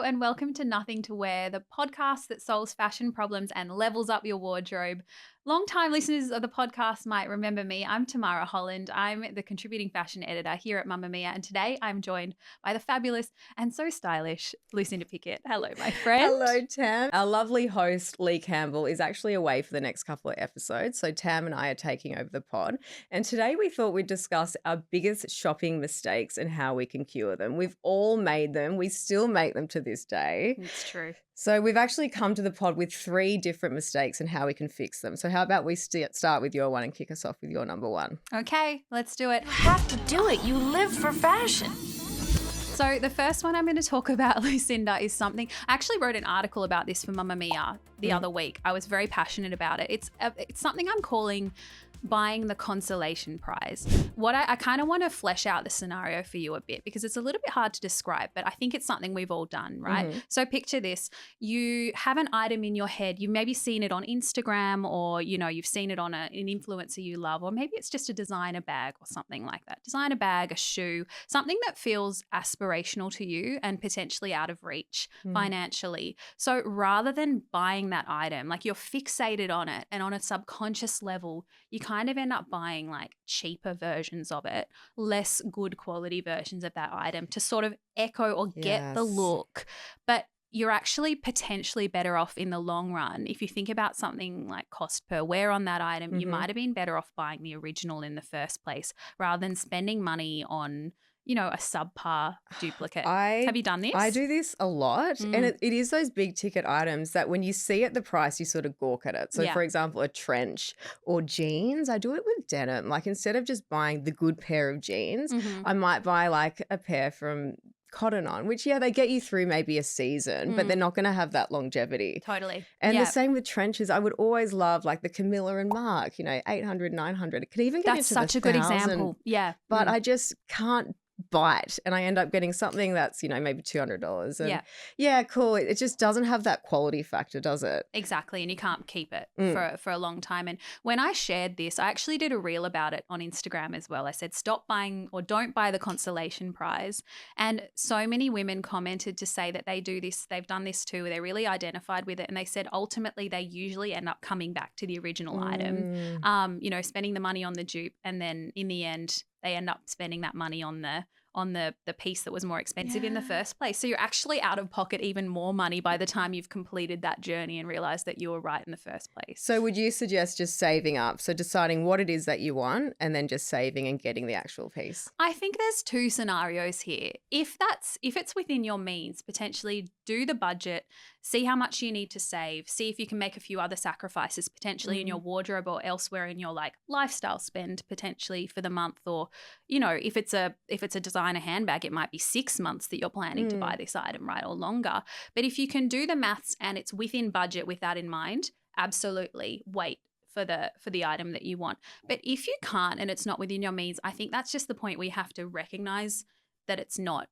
and welcome to Nothing to Wear, the podcast that solves fashion problems and levels up your wardrobe. Long-time listeners of the podcast might remember me. I'm Tamara, Holland. I'm the contributing fashion editor here at Mamma Mia, and today I'm joined by the fabulous and so stylish Lucinda Pikkat. Hello, my friend. Hello, Tam. Our lovely host, Leigh Campbell, is actually away for the next couple of episodes, so Tam and I are taking over the pod. And today we thought we'd discuss our biggest shopping mistakes and how we can cure them. We've all made them. We still make them to this day. It's true. So we've actually come to the pod with 3 different mistakes and how we can fix them. So how about we start with your one and kick us off with your number one? Okay, let's do it. You have to do it. You live for fashion. So the first one I'm going to talk about, Lucinda, is something – I actually wrote an article about this for Mamma Mia the other week. I was very passionate about it. It's something I'm calling – buying the consolation prize. What I kind of want to flesh out the scenario for you a bit because it's a little bit hard to describe, but I think it's something we've all done, right? Mm-hmm. So picture this. You have an item in your head. You've maybe seen it on Instagram or, you know, you've seen it on an influencer you love, or maybe it's just a designer bag or something like that. Designer bag, a shoe, something that feels aspirational to you and potentially out of reach financially. So rather than buying that item, like you're fixated on it and on a subconscious level, you kind of end up buying like cheaper versions of it, less good quality versions of that item to sort of echo or get the look. But you're actually potentially better off in the long run. If you think about something like cost per wear on that item, you might have been better off buying the original in the first place rather than spending money on, you know, a subpar duplicate. Have you done this? I do this a lot. And it is those big ticket items that when you see at the price, you sort of gawk at it. So, for example, a trench or jeans, I do it with denim. Like instead of just buying the good pair of jeans, I might buy like a pair from Cotton On, which, they get you through maybe a season, but they're not going to have that longevity. Totally. And the same with trenches. I would always love like the Camilla and Mark, you know, 800, 900. It could even get That's into such the a good 1,000, example. Yeah. But I just can't bite and I end up getting something that's, you know, maybe $200. And cool. It just doesn't have that quality factor, does it? Exactly. And you can't keep it for a long time. And when I shared this, I actually did a reel about it on Instagram as well. I said, stop buying or don't buy the consolation prize. And so many women commented to say that they do this. They've done this too. They're really identified with it. And they said ultimately they usually end up coming back to the original item, you know, spending the money on the dupe. And then in the end, they end up spending that money on the piece that was more expensive in the first place. So you're actually out of pocket even more money by the time you've completed that journey and realized that you were right in the first place. So would you suggest just saving up? So deciding what it is that you want and then just saving and getting the actual piece? I think there's 2 scenarios here. If it's within your means, potentially do the budget, see how much you need to save, see if you can make a few other sacrifices potentially in your wardrobe or elsewhere in your like lifestyle spend potentially for the month, or, you know, if it's a designer handbag, it might be 6 months that you're planning to buy this item, right, or longer. But if you can do the maths and it's within budget with that in mind, absolutely wait for the item that you want. But if you can't and it's not within your means, I think that's just the point where you have to recognize that it's not,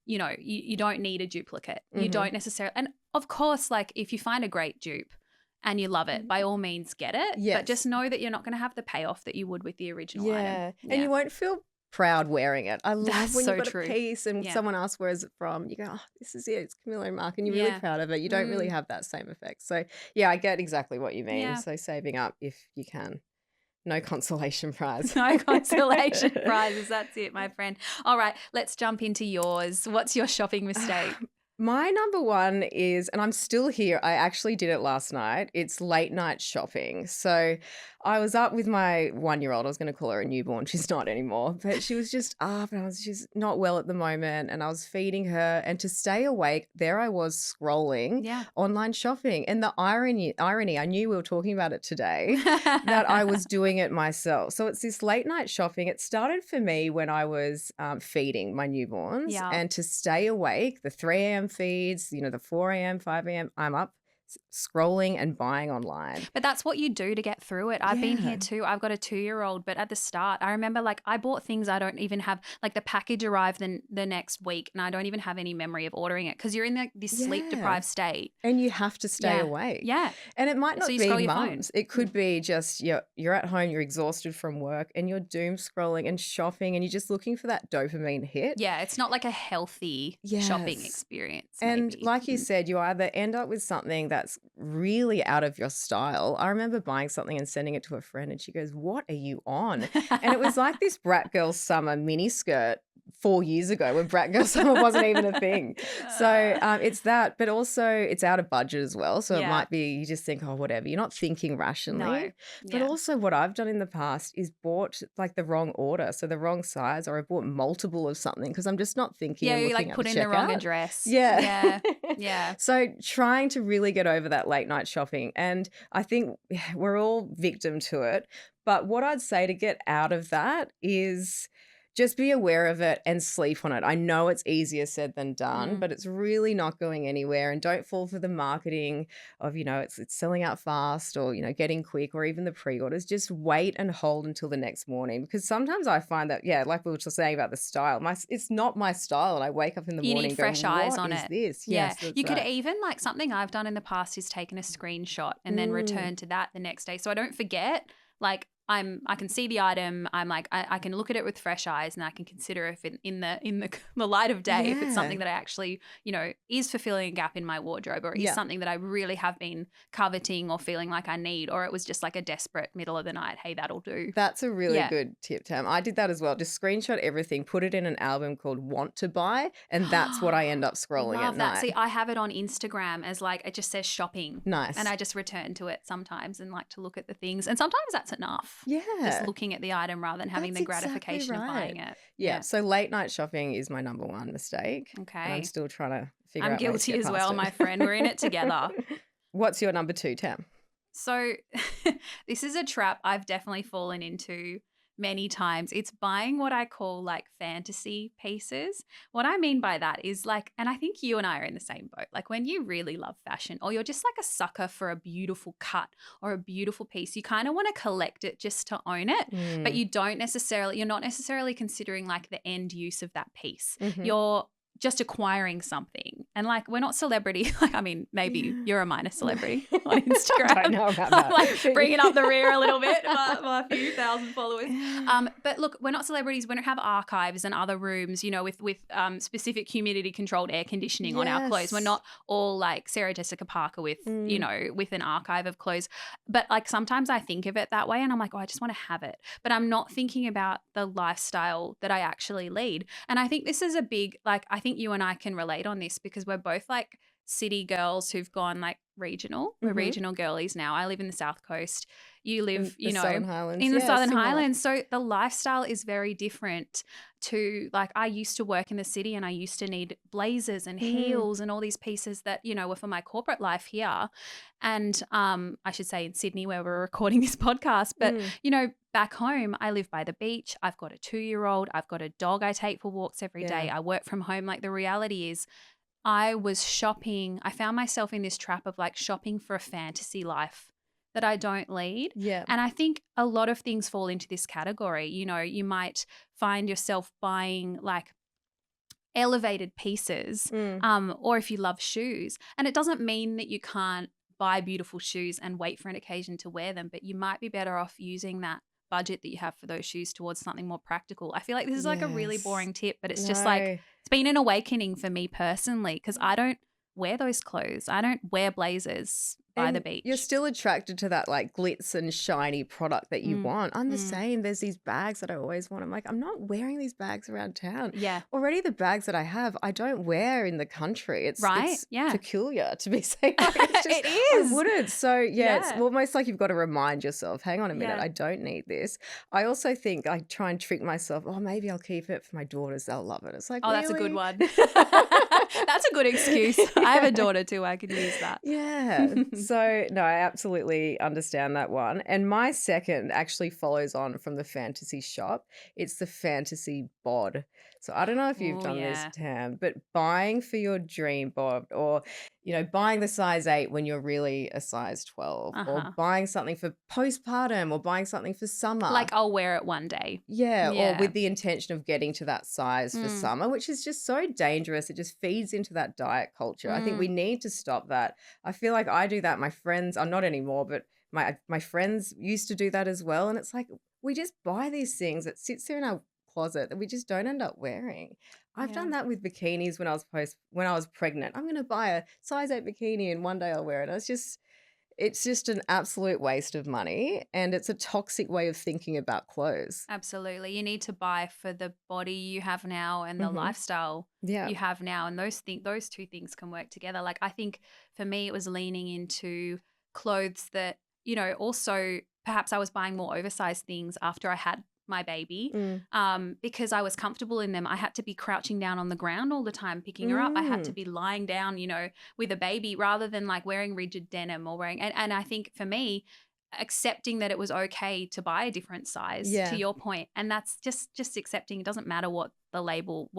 you know, you don't need a duplicate. You don't necessarily, and of course, like if you find a great dupe and you love it, by all means get it. Yes. But just know that you're not going to have the payoff that you would with the original item. And you won't feel proud wearing it. I love That's when so you've got true. a piece and someone asks where's it from. You go, oh, this is it. It's Camilla and Mark, and you're really proud of it. You don't really have that same effect. So, I get exactly what you mean. Yeah. So saving up if you can. No consolation prize. No consolation prizes. That's it, my friend. All right, let's jump into yours. What's your shopping mistake? My number one is, and I'm still here, I actually did it last night, it's late night shopping. So I was up with my 1-year-old. I was going to call her a newborn. She's not anymore. But she was just up and she's not well at the moment, and I was feeding her. And to stay awake, there I was scrolling online shopping. And the irony, I knew we were talking about it today, that I was doing it myself. So it's this late night shopping. It started for me when I was feeding my newborns. And to stay awake, the 3 a.m. feeds, you know, the 4 a.m., 5 a.m., I'm up scrolling and buying online. But that's what you do to get through it. I've been Yeah. here too. I've got a 2-year-old, but at the start, I remember like I bought things I don't even have, like the package arrived the next week and I don't even have any memory of ordering it because you're in this sleep deprived state. And you have to stay Yeah. awake. Yeah. And it might not So you be scroll your phone. mums. It could be just you're at home, you're exhausted from work and you're doom scrolling and shopping and you're just looking for that dopamine hit. Yeah. It's not like a healthy shopping Yes. experience. And maybe. like you said, you either end up with something that's really out of your style. I remember buying something and sending it to a friend and she goes, "What are you on?" And it was like this Brat Girl Summer mini skirt 4 years ago when Brat Girl Summer wasn't even a thing. So it's that, but also it's out of budget as well. So it Yeah. might be you just think, oh, whatever. You're not thinking rationally. No. But Yeah. also what I've done in the past is bought like the wrong order, so the wrong size, or I bought multiple of something because I'm just not thinking. Yeah, and you looking like at put the in the wrong checkout. address. Yeah. Yeah. Yeah. So trying to really get over that late night shopping. And I think we're all victim to it. But what I'd say to get out of that is just be aware of it and sleep on it. I know it's easier said than done, but it's really not going anywhere. And don't fall for the marketing of, it's selling out fast or, getting quick or even the pre-orders. Just wait and hold until the next morning. Because sometimes I find that, like we were just saying about the style, it's not my style. And I wake up in the You morning need fresh going, eyes what on is it. this? Yeah. Yes, that's You could right. even, like, something I've done in the past is taken a screenshot and then return to that the next day. So I don't forget, like, I can see the item. I'm like, I can look at it with fresh eyes and I can consider if in the light of day, if it's something that I actually, is fulfilling a gap in my wardrobe or is something that I really have been coveting or feeling like I need, or it was just like a desperate middle of the night, hey, that'll do. That's a really good tip, Tam. I did that as well. Just screenshot everything, put it in an album called Want to Buy, and that's what I end up scrolling Love at that. night. See, I have it on Instagram as like, it just says shopping. Nice. And I just return to it sometimes and like to look at the things. And sometimes that's enough. Yeah. Just looking at the item rather than having That's the gratification exactly of buying right. it. Yeah. So late night shopping is my number one mistake. Okay. And I'm still trying to figure I'm out ways to guilty get as past well, it. my friend. We're in it together. What's your number 2, Tam? So this is a trap I've definitely fallen into many times. It's buying what I call like fantasy pieces. What I mean by that is like, and I think you and I are in the same boat, like when you really love fashion or you're just like a sucker for a beautiful cut or a beautiful piece, you kind of want to collect it just to own it, but you're not necessarily considering like the end use of that piece. You're just acquiring something. And like, we're not celebrity. Like, I mean, maybe you're a minor celebrity on Instagram. I don't know about that. Like bringing up the rear a little bit, my few thousand followers. But look, we're not celebrities. We don't have archives and other rooms, with specific humidity controlled air conditioning on our clothes. We're not all like Sarah Jessica Parker with, with an archive of clothes. But like sometimes I think of it that way and I'm like, oh, I just want to have it. But I'm not thinking about the lifestyle that I actually lead. And I think this is a big, like, I think you and I can relate on this because we're both like city girls who've gone like regional. We're regional girlies now. I live in the South Coast. You live, in the Southern Highlands. in the Southern similar. Highlands. So the lifestyle is very different to like I used to work in the city and I used to need blazers and heels and all these pieces that, were for my corporate life here. And I should say in Sydney where we're recording this podcast. But, back home, I live by the beach. I've got a 2-year-old. I've got a dog I take for walks every day. I work from home. Like the reality is I was shopping. I found myself in this trap of like shopping for a fantasy life that I don't lead. Yeah. And I think a lot of things fall into this category. You might find yourself buying like elevated pieces or if you love shoes. And it doesn't mean that you can't buy beautiful shoes and wait for an occasion to wear them, but you might be better off using that budget that you have for those shoes towards something more practical. I feel like this is like a really boring tip, but it's just like it's been an awakening for me personally because I don't wear those clothes. I don't wear blazers by the beach. You're still attracted to that like glitz and shiny product that you want. I'm the same. There's these bags that I always want. I'm like, I'm not wearing these bags around town. Yeah. Already the bags that I have, I don't wear in the country. It's Yeah. peculiar to be saying. Like, it's just, It is. I wouldn't. So it's almost like you've got to remind yourself, hang on a minute, Yeah. I don't need this. I also think I try and trick myself, oh, maybe I'll keep it for my daughters. They'll love it. It's like, Oh, that's a really? good one. That's a good excuse. I have a daughter too. I could use that. Yeah. So, no, I absolutely understand that one. And my second actually follows on from the fantasy shop. It's the fantasy bod. So I don't know if you've Oh, done this, yeah. Tam, but buying for your dream bod or, buying the size 8 when you're really a size 12 or Uh-huh. buying something for postpartum or buying something for summer. Like I'll wear it one day. Yeah, or Yeah. with the intention of getting to that size for Mm. summer, which is just so dangerous. It just feeds into that diet culture. I think we need to stop that. I feel like I do that. My friends are not anymore, but my friends used to do that as well. And it's like we just buy these things that sits there in our closet that we just don't end up wearing. I've done that with bikinis when I was pregnant. I'm going to buy a size 8 bikini and one day I'll wear it. It's just an absolute waste of money and it's a toxic way of thinking about clothes. Absolutely. You need to buy for the body you have now and the lifestyle Yeah. you have now. And those two things can work together. Like I think for me, it was leaning into clothes that, also perhaps I was buying more oversized things after I had my baby because I was comfortable in them. I had to be crouching down on the ground all the time picking her up. I had to be lying down, with a baby rather than like wearing rigid denim or wearing and I think for me accepting that it was okay to buy a different size to your point, and that's just accepting it doesn't matter what the label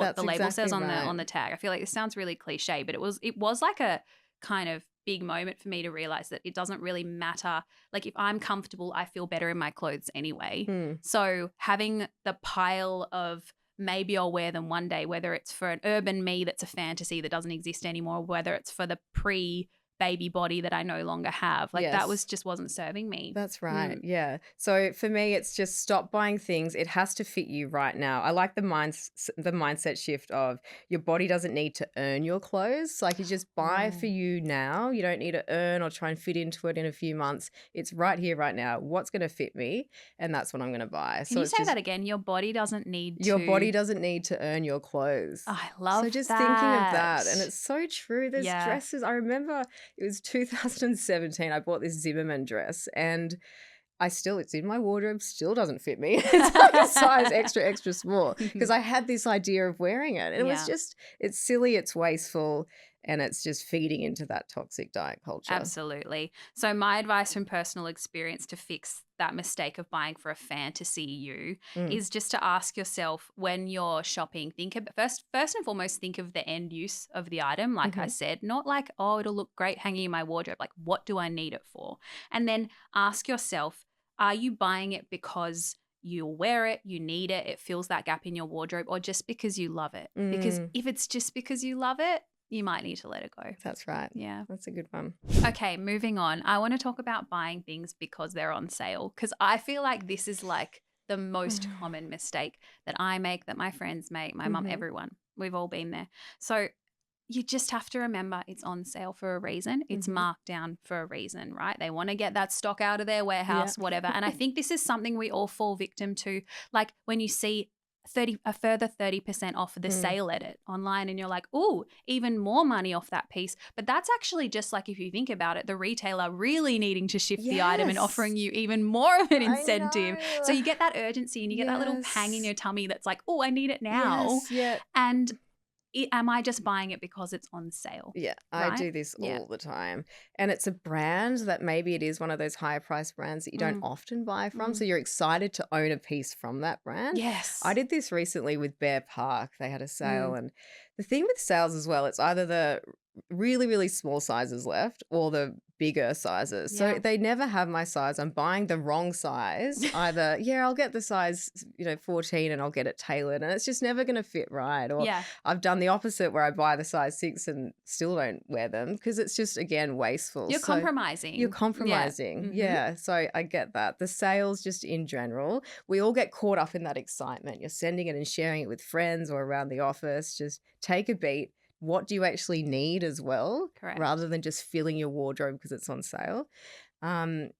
says on the tag. I feel like this sounds really cliche, but it was like a kind of big moment for me to realize that it doesn't really matter. Like if I'm comfortable, I feel better in my clothes anyway. So having the pile of maybe I'll wear them one day, whether it's for an urban me that's a fantasy that doesn't exist anymore, whether it's for the pre-baby body that I no longer have. Like that wasn't serving me. That's right. Yeah. So for me, it's just stop buying things. It has to fit you right now. I like the mindset shift of your body doesn't need to earn your clothes. Like you just buy for you now. You don't need to earn or try and fit into it in a few months. It's right here, right now. What's going to fit me? And that's what I'm going to buy. Can you say that again? Your body doesn't need Your body doesn't need to earn your clothes. Oh, I love that. So just thinking of that. And it's so true. There's dresses. I remember it was 2017. I bought this Zimmermann dress and it's in my wardrobe, still doesn't fit me. It's like a size extra small because I had this idea of wearing it. And it's silly, it's wasteful, and it's just feeding into that toxic diet culture. Absolutely. So my advice from personal experience to fix that mistake of buying for a fantasy you is just to ask yourself when you're shopping, first and foremost, think of the end use of the item. Like I said, not like, oh, it'll look great hanging in my wardrobe. Like what do I need it for? And then ask yourself, are you buying it because you'll wear it, you need it, it fills that gap in your wardrobe, or just because you love it? Because if it's just because you love it, you might need to let it go. That's right. Yeah. That's a good one. Okay, moving on. I want to talk about buying things because they're on sale, because I feel like this is like the most common mistake that I make, that my friends make, my mum, everyone. We've all been there. So you just have to remember it's on sale for a reason. It's marked down for a reason, right? They want to get that stock out of their warehouse, whatever. And I think this is something we all fall victim to. Like when you see a further 30% off the sale edit online and you're like, oh, even more money off that piece. But that's actually just like, if you think about it, the retailer really needing to shift the item and offering you even more of an incentive. So you get that urgency and you get that little pang in your tummy that's like, oh, I need it now. And am I just buying it because it's on sale? Yeah, I do this all the time. And it's a brand that maybe it is one of those higher price brands that you don't often buy from. So you're excited to own a piece from that brand. Yes. I did this recently with Bear Park. They had a sale. And the thing with sales as well, it's either the really, really small sizes left or the bigger sizes. So they never have my size. I'm buying the wrong size. Either, I'll get the size, 14 and I'll get it tailored and it's just never going to fit right. Or I've done the opposite where I buy the size 6 and still don't wear them because it's just, again, wasteful. You're compromising. You're compromising. Yeah. So I get that. The sales just in general, we all get caught up in that excitement. You're sending it and sharing it with friends or around the office. Just take a beat. What do you actually need as well? Correct. Rather than just filling your wardrobe because it's on sale. And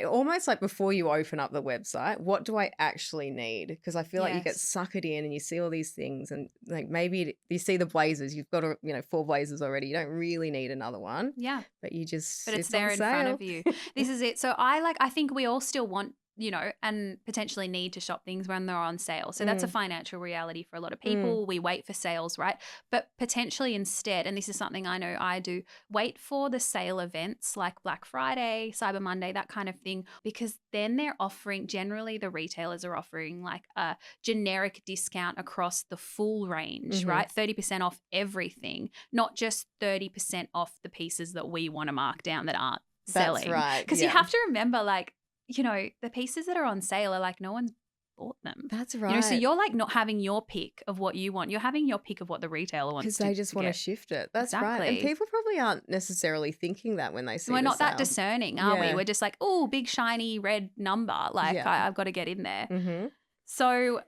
almost like before you open up the website, what do I actually need? Because I feel like you get suckered in and you see all these things and like maybe you see the blazers, you've got 4 blazers already. You don't really need another one. Yeah. But you just it's there in front of you. This is it. So I think we all still want and potentially need to shop things when they're on sale. So that's a financial reality for a lot of people. We wait for sales, right? But potentially instead, and this is something I know I do, wait for the sale events like Black Friday, Cyber Monday, that kind of thing, because then they're offering, generally the retailers are offering like a generic discount across the full range, right? 30% off everything, not just 30% off the pieces that we want to mark down that aren't selling. That's right. Because you have to remember, like, the pieces that are on sale are like no one's bought them. That's right. So you're like not having your pick of what you want. You're having your pick of what the retailer wants because they just want to shift it. That's right. And people probably aren't necessarily thinking that when they see We're not sale. that discerning, are we? We're just like, oh, big shiny red number. Like I've got to get in there. So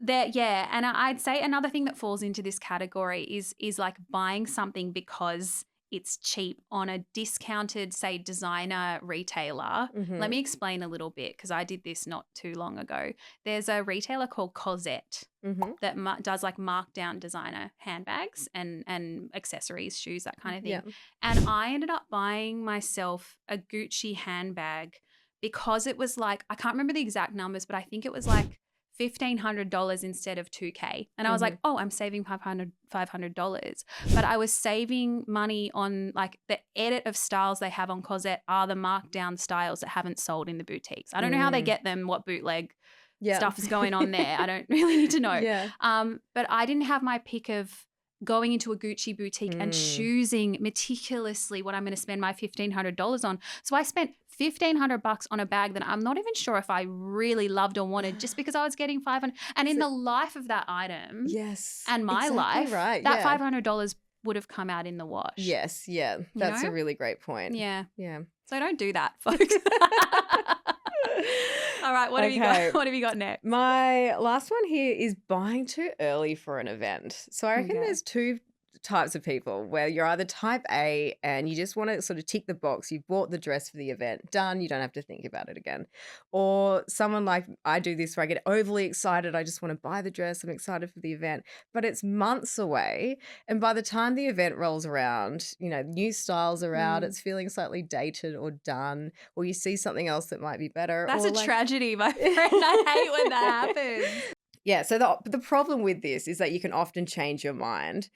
and I'd say another thing that falls into this category is like buying something because it's cheap on a discounted, say, designer retailer. Let me explain a little bit because I did this not too long ago. There's a retailer called Kokkaris that does like markdown designer handbags and accessories, shoes, that kind of thing. Yeah. And I ended up buying myself a Gucci handbag because it was like, I can't remember the exact numbers, but I think it was like $1,500 instead of $2,000. And I was like, oh, I'm saving $500. But I was saving money on like the edit of styles they have on Kokkaris are the markdown styles that haven't sold in the boutiques. I don't know how they get them, what bootleg stuff is going on there. I don't really need to know. But I didn't have my pick of going into a Gucci boutique and choosing meticulously what I'm going to spend my $1,500 on. So I spent $1,500 on a bag that I'm not even sure if I really loved or wanted, just because I was getting $500. And in the life of that item, and my life, that $500 would have come out in the wash. Yes, that's a really great point. Yeah. So don't do that, folks. All right, what have you got? What have you got next? My last one here is buying too early for an event. So I reckon there's two types of people where you're either type A and you just want to sort of tick the box. You've bought the dress for the event, done. You don't have to think about it again. Or someone like I do this where I get overly excited. I just want to buy the dress. I'm excited for the event, but it's months away. And by the time the event rolls around, new styles are out. It's feeling slightly dated or done, or you see something else that might be better. That's a tragedy, my friend. I hate when that happens. Yeah, so the problem with this is that you can often change your mind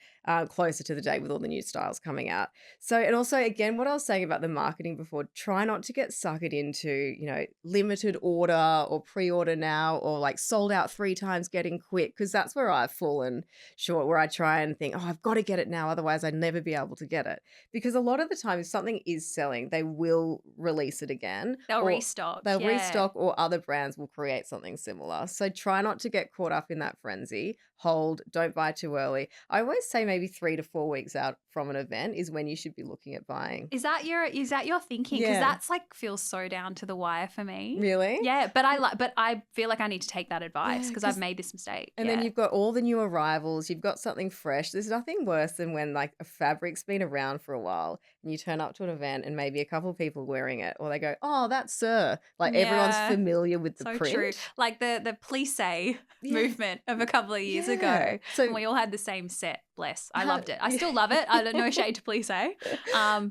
closer to the date with all the new styles coming out. So, and also, again, what I was saying about the marketing before, try not to get suckered into, limited order or pre-order now or like sold out 3 times getting quick, because that's where I've fallen short, where I try and think, oh, I've got to get it now, otherwise I'd never be able to get it. Because a lot of the time, if something is selling, they will release it again. They'll restock. They'll restock, or other brands will create something similar. So try not to get caught up in that frenzy. Hold, don't buy too early. I always say maybe 3 to 4 weeks out from an event is when you should be looking at buying. Is that your thinking? Because that's like feels so down to the wire for me. Really? Yeah, but I feel like I need to take that advice because I've made this mistake. And then you've got all the new arrivals. You've got something fresh. There's nothing worse than when like a fabric's been around for a while and you turn up to an event and maybe a couple of people wearing it, or they go, "Oh, that's Sir." Like everyone's familiar with the print. So true. Like the plissé movement of a couple of years ago. So and we all had the same set. Bless. I loved it. I still love it. I don't know, shade to plissé.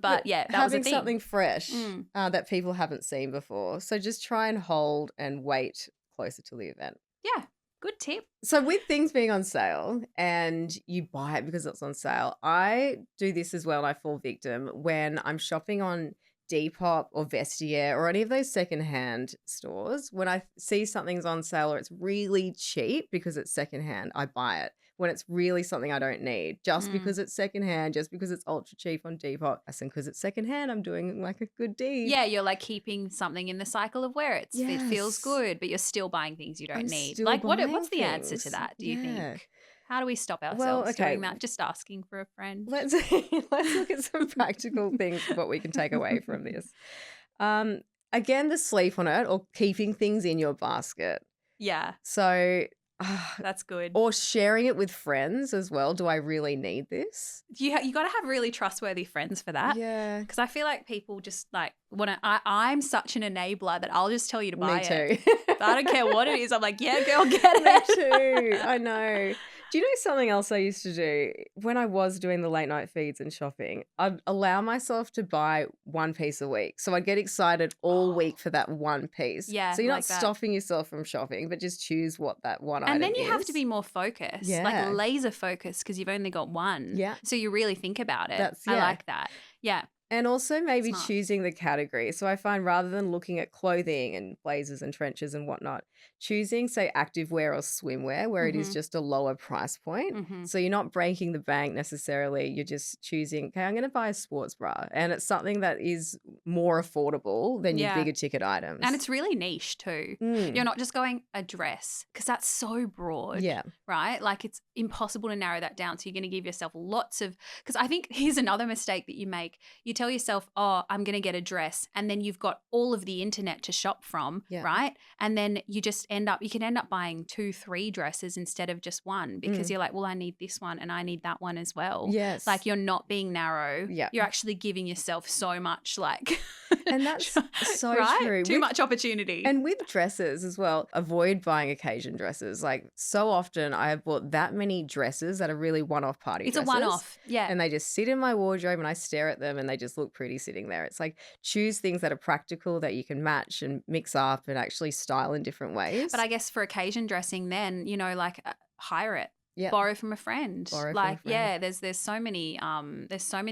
But yeah, that was a thing. Having something fresh that people haven't seen before. So just try and hold and wait closer to the event. Yeah. Good tip. So with things being on sale and you buy it because it's on sale, I do this as well and I fall victim when I'm shopping on Depop or Vestiaire or any of those secondhand stores. When I see something's on sale or it's really cheap because it's secondhand, I buy it. When it's really something I don't need, just because it's secondhand, just because it's ultra cheap on Depop, I think because it's secondhand, I'm doing like a good deed. Yeah, you're like keeping something in the cycle of where it feels good, but you're still buying things you don't need. Like what's the answer to that, do you think? How do we stop ourselves doing that? Just asking for a friend. Let's look at some practical things, what we can take away from this. Again, the sleep on it or keeping things in your basket. Yeah. So that's good. Or sharing it with friends as well. Do I really need this? You got to have really trustworthy friends for that. Yeah. Because I feel like people just like want to. I'm such an enabler that I'll just tell you to buy Me too. it. I don't care what it is. I'm like, yeah, girl, get it. Me too. I know. Do you know something else I used to do when I was doing the late night feeds and shopping? I'd allow myself to buy one piece a week. So I'd get excited all week for that one piece. Yeah, So you're like not that. stopping yourself from shopping, but just choose what that one item And is. then you have to be more focused, Yeah. like laser focused, because you've only got one. Yeah. So you really think about it. I yeah. like that. Yeah. And also maybe Smart. choosing the category. So I find rather than looking at clothing and blazers and trenches and whatnot, choosing, say, activewear or swimwear where it is just a lower price point. So you're not breaking the bank necessarily. You're just choosing, okay, I'm going to buy a sports bra. And it's something that is more affordable than your bigger ticket items. And it's really niche too. You're not just going a dress because that's so broad. Yeah. Right? Like it's impossible to narrow that down. So you're going to give yourself lots of, because I think here's another mistake that you make. You tell yourself, oh, I'm going to get a dress. And then you've got all of the internet to shop from, right? And then you just you can end up buying 2-3 dresses instead of just one because you're like, well, I need this one and I need that one as well. Yes. Like you're not being narrow. Yeah. You're actually giving yourself so much like. And that's so right? true. Too much opportunity. And with dresses as well, avoid buying occasion dresses. Like so often I have bought that many dresses that are really one-off party dresses. It's a one-off, yeah. And they just sit in my wardrobe and I stare at them and they just look pretty sitting there. It's like choose things that are practical that you can match and mix up and actually style in different ways. But I guess for occasion dressing then, you know, like hire it. Yeah. Borrow from a friend. Borrow from like, a friend. yeah, there's so many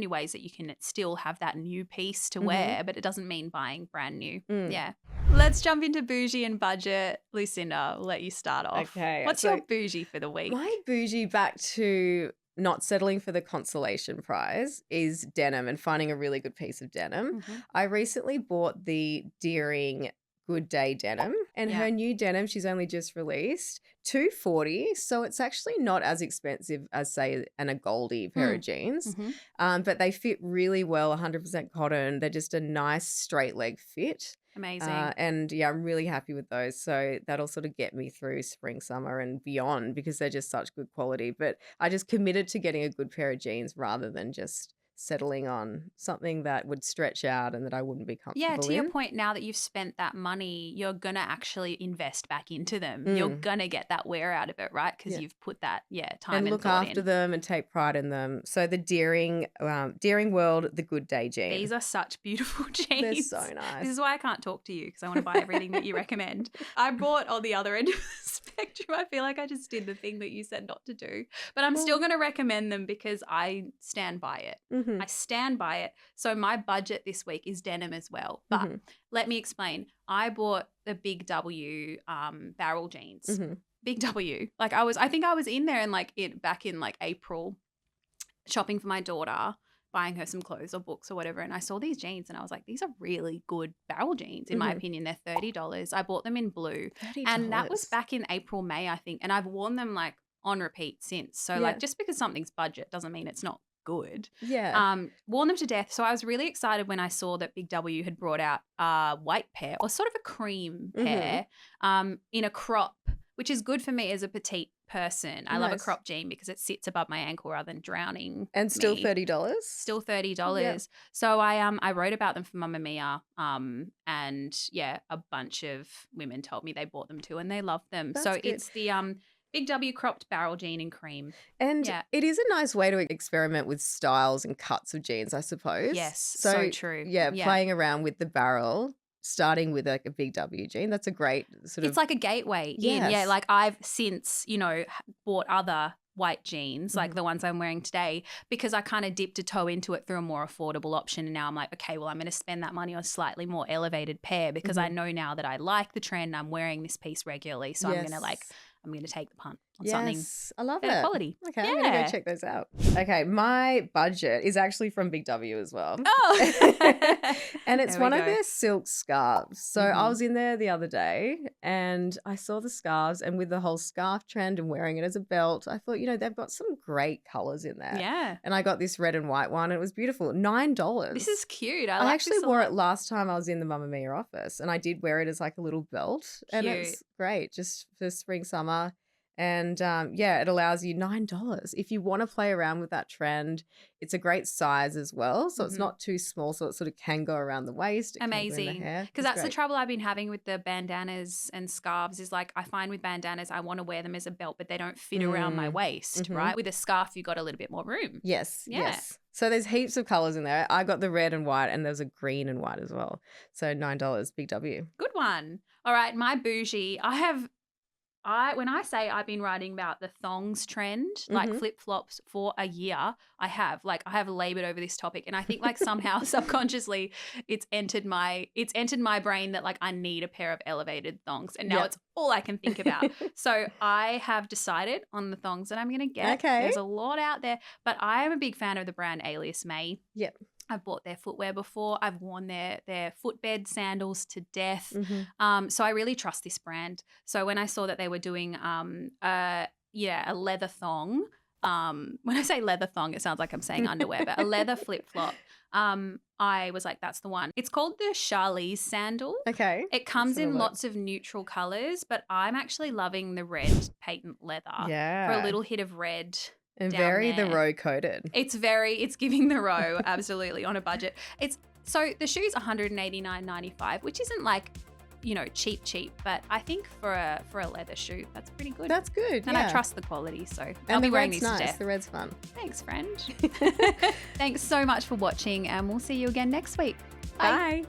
ways that you can still have that new piece to wear, but it doesn't mean buying brand new. Yeah. Let's jump into Boujee and Budget. Lucinda, I'll let you start off. Okay. What's your Boujee for the week? My Boujee, back to not settling for the consolation prize, is denim and finding a really good piece of denim. I recently bought the Deering Good Day denim, and her new denim she's only just released, $240, so it's actually not as expensive as say a Goldie pair of jeans, but they fit really well, 100% cotton. They're just a nice straight leg fit. Amazing. And yeah, I'm really happy with those. So that'll sort of get me through spring, summer and beyond because they're just such good quality. But I just committed to getting a good pair of jeans rather than just settling on something that would stretch out and that I wouldn't be comfortable Yeah, to in. your point, now that you've spent that money, you're going to actually invest back into them. You're going to get that wear out of it, right? Because you've put that, time and look thought after in. them and take pride in them. So the Deering World, the Good Day jeans. These are such beautiful jeans. They're so nice. This is why I can't talk to you because I want to buy everything that you recommend. I bought on the other end of the spectrum. I feel like I just did the thing that you said not to do. But I'm still going to recommend them because I stand by it. I stand by it. So my budget this week is denim as well. But let me explain. I bought the Big W barrel jeans. Big W. Like I think I was in there and back in April shopping for my daughter, buying her some clothes or books or whatever, and I saw these jeans and I was like, these are really good barrel jeans. In my opinion, they're $30. I bought them in blue. $30. And that was back in April, May, I think. And I've worn them on repeat since. So just because something's budget doesn't mean it's not good. Yeah. Worn them to death. So I was really excited when I saw that Big W had brought out a white pair or sort of a cream pair in a crop, which is good for me as a petite person. I love a crop jean because it sits above my ankle rather than drowning. And still me. $30? Still $30. Yeah. So I wrote about them for Mamma Mia. And a bunch of women told me they bought them too and they loved them. That's so good. it's the Big W cropped barrel jean in cream. And it is a nice way to experiment with styles and cuts of jeans, I suppose. Yes, so true. Yeah, playing around with the barrel, starting with a Big W jean. That's a great sort of... It's like a gateway in. Yeah, like I've since, bought other white jeans, like the ones I'm wearing today, because I kind of dipped a toe into it through a more affordable option. And now I'm like, okay, well, I'm going to spend that money on a slightly more elevated pair because I know now that I like the trend. I'm wearing this piece regularly. So I'm going to take the punt on something. I love better it. quality. Okay, I'm going to go check those out. Okay, my budget is actually from Big W as well. Oh. And it's one of their silk scarves. So I was in there the other day and I saw the scarves, and with the whole scarf trend and wearing it as a belt, I thought, they've got some great colours in there. Yeah. And I got this red and white one and it was beautiful. $9. This is cute. I actually wore it last time I was in the Mamma Mia office and I did wear it as like a little belt. And it's great just for spring, summer. And it allows you $9. If you want to play around with that trend, it's a great size as well. So it's not too small. So it sort of can go around the waist. It can go in the Amazing. hair. Because It's that's the great. trouble I've been having with the bandanas and scarves is like I find with bandanas, I want to wear them as a belt, but they don't fit around my waist, right? With a scarf, you got a little bit more room. Yes, Yeah. yes. So there's heaps of colours in there. I got the red and white, and there's a green and white as well. So $9, big W. Good one. All right, my bougie. When I say I've been writing about the thongs trend, like flip-flops for a year, I have labored over this topic, and I think like somehow subconsciously it's entered my brain that like I need a pair of elevated thongs, and now it's all I can think about. So I have decided on the thongs that I'm going to get. Okay. There's a lot out there, but I am a big fan of the brand Alias May. Yep. I've bought their footwear before. I've worn their footbed sandals to death. So I really trust this brand. So when I saw that they were doing a leather thong, when I say leather thong, it sounds like I'm saying underwear, but a leather flip-flop, I was like, that's the one. It's called the Charlize sandal. Okay. It comes Let's have a in look. lots of neutral colours, but I'm actually loving the red patent leather Yeah. for a little hit of red. And down very the there. row coated. It's giving the row, absolutely, on a budget. So the shoe's $189.95, which isn't like, cheap, but I think for a leather shoe, that's pretty good. That's good. And yeah. I trust the quality, so And I'll the be wearing red's these nice. to death. The red's fun. Thanks, friend. Thanks so much for watching, and we'll see you again next week. Bye.